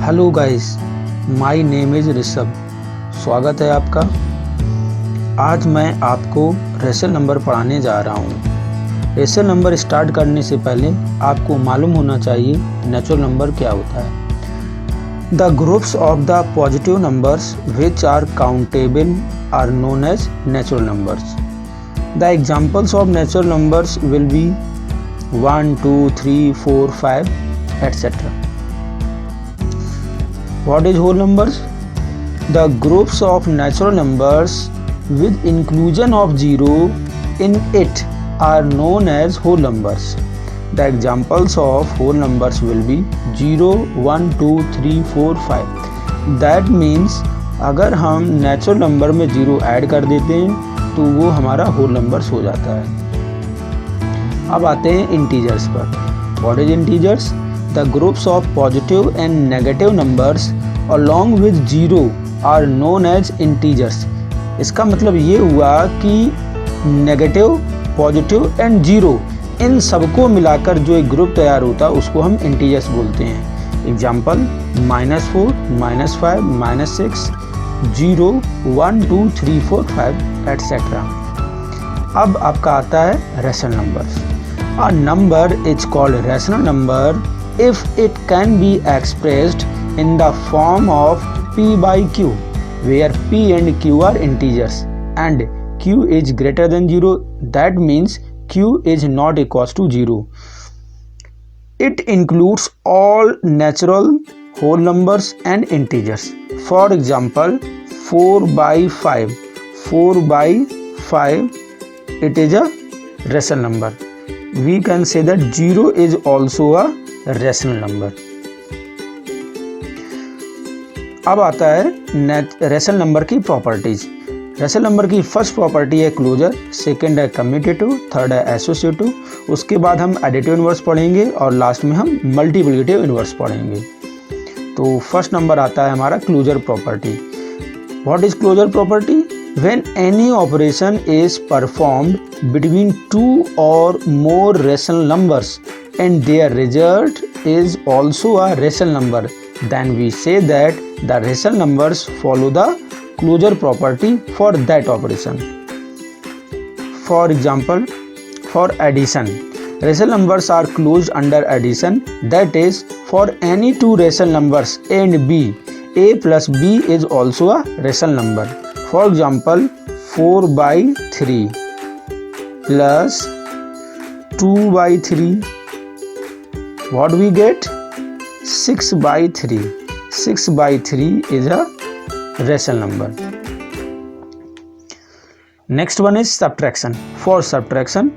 Hello guys, my name is Rishabh. स्वागत है आपका। आज मैं आपको रेशनल नंबर पढ़ाने जा रहा हूँ। रेशनल नंबर स्टार्ट करने से पहले आपको मालूम होना चाहिए नेचुरल नंबर क्या होता है। The groups of the positive numbers which are countable are known as natural numbers. The examples of natural numbers will be 1, 2, 3, 4, 5, etc. What is whole numbers? The groups of natural numbers with inclusion of zero in it are known as whole numbers. The examples of whole numbers will be 0, 1, 2, 3, 4, 5. That means अगर हम natural number में zero add कर देते हैं तो वो हमारा whole numbers हो जाता है। अब आते हैं इंटीजर्स पर। What is integers? The groups of positive and negative numbers along with zero are known as integers. इसका मतलब ये हुआ कि negative, positive and zero in सबको मिलाकर जो एक ग्रुप तैयार होता है उसको हम इंटीजर्स बोलते हैं। Example -4, -5, -6, 0, 1, 2, 3, 4, 5 etc. अब आपका आता है rational numbers. A number is called rational number if it can be expressed in the form of p by q, where p and q are integers and q is greater than 0. That means q is not equals to 0. It includes all natural whole numbers and integers. For example, 4 by 5. 4 by 5, it is a rational number. We can say that 0 is also a rational number. अब आता है rational number की properties. Rational number की first property है closure, second है commutative, third है associative, उसके बाद हम एडिटिव इनवर्स पढ़ेंगे और लास्ट में हम मल्टीप्लिकेटिव इनवर्स पढ़ेंगे। तो फर्स्ट नंबर आता है हमारा closure property. What is closure property? When any operation is performed between two or more rational numbers and their result is also a rational number, then we say that the rational numbers follow the closure property for that operation. For example, for addition, rational numbers are closed under addition. That is, for any two rational numbers a and b, a plus b is also a rational number. For example, 4 by 3 plus 2 by 3, what we get? 6 by 3. 6 by 3 is a rational number. Next one is subtraction. For subtraction,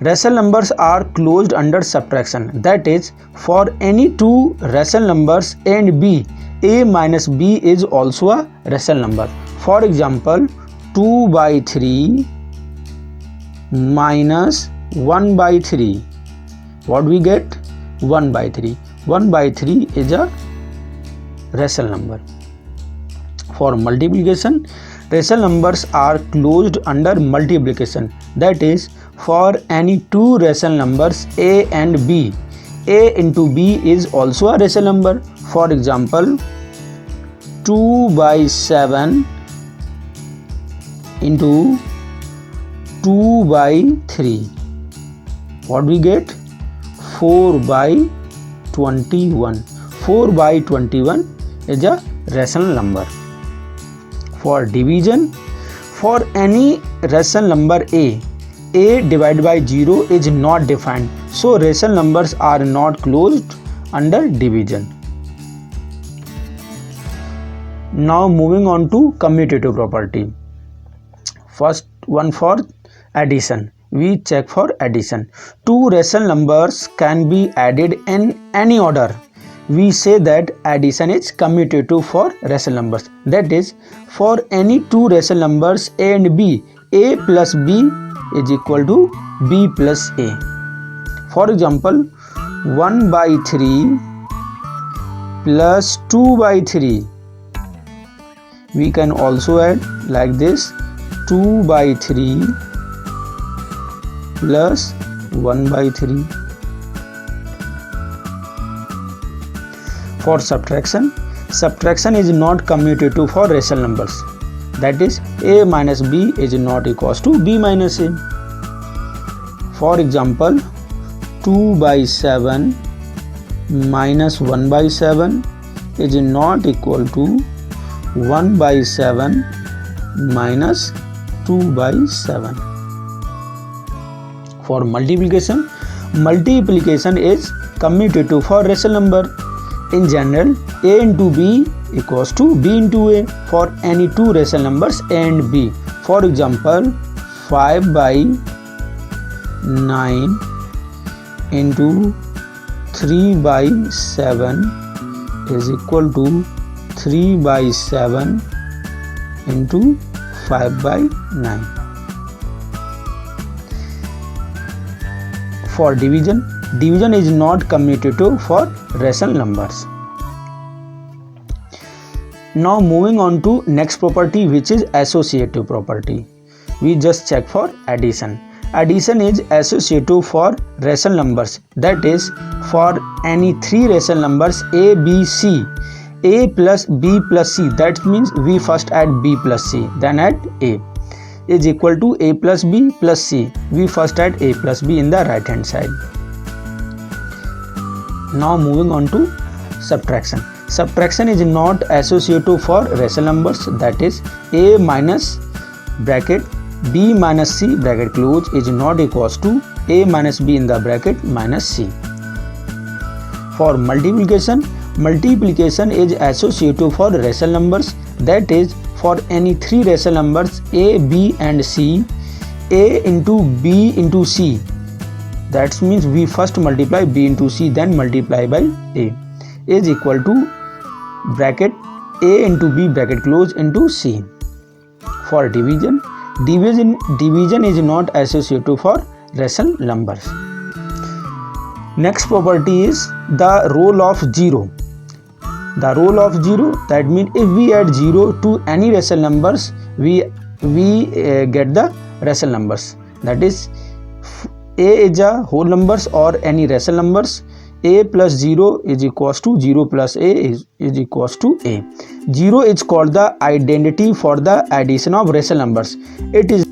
rational numbers are closed under subtraction. That is, for any two rational numbers a and b, a minus b is also a rational number. For example, 2 by 3 minus 1 by 3. What we get? 1 by 3. 1 by 3 is a rational number. For multiplication, rational numbers are closed under multiplication. That is, for any two rational numbers a and b, a into b is also a rational number. For example, 2 by 7 into 2 by 3. What we get? 4 by 21. 4 by 21 is a rational number. For division, for any rational number a divided by 0 is not defined, so rational numbers are not closed under division. Now moving on to commutative property. First one for addition. We check for addition. Two rational numbers can be added in any order. We say that addition is commutative for rational numbers. That is, for any two rational numbers a and b, a plus b is equal to b plus a. For example, 1 by 3 plus 2 by 3. We can also add like this, 2 by 3 plus 1 by 3. For subtraction, Subtraction is not commutative for rational numbers. That is, a minus b is not equals to b minus a. For example, 2 by 7 minus 1 by 7 is not equal to 1 by 7 minus 2 by 7. For multiplication, multiplication is commutative for rational number. In general, a into b equals to b into a for any two rational numbers a and b. For example, 5 by 9 into 3 by 7 is equal to 3 by 7 into 5 by 9. For division, division is not commutative for rational numbers. Now moving on to next property, which is associative property. We just check for addition. Addition is associative for rational numbers. That is, for any three rational numbers a, b, c, a plus b plus c, that means we first add b plus c, then add a, is equal to a plus b plus c. We first add a plus b in the right hand side. Now moving on to subtraction. Subtraction is not associative for rational numbers. That is, a minus bracket b minus c bracket close is not equals to a minus b in the bracket minus c. For multiplication, multiplication is associative for rational numbers. That is, for any three rational numbers a, b and c, a into b into c, that means we first multiply b into c, then multiply by a, is equal to bracket a into b bracket close into c. For division, division is not associative for rational numbers. Next property is the role of 0. The role of 0, that means if we add 0 to any rational numbers, we get the rational numbers. That is, a is a whole numbers or any rational numbers. A plus 0 is equals to 0 plus a is equals to a. 0 is called the identity for the addition of rational numbers. It is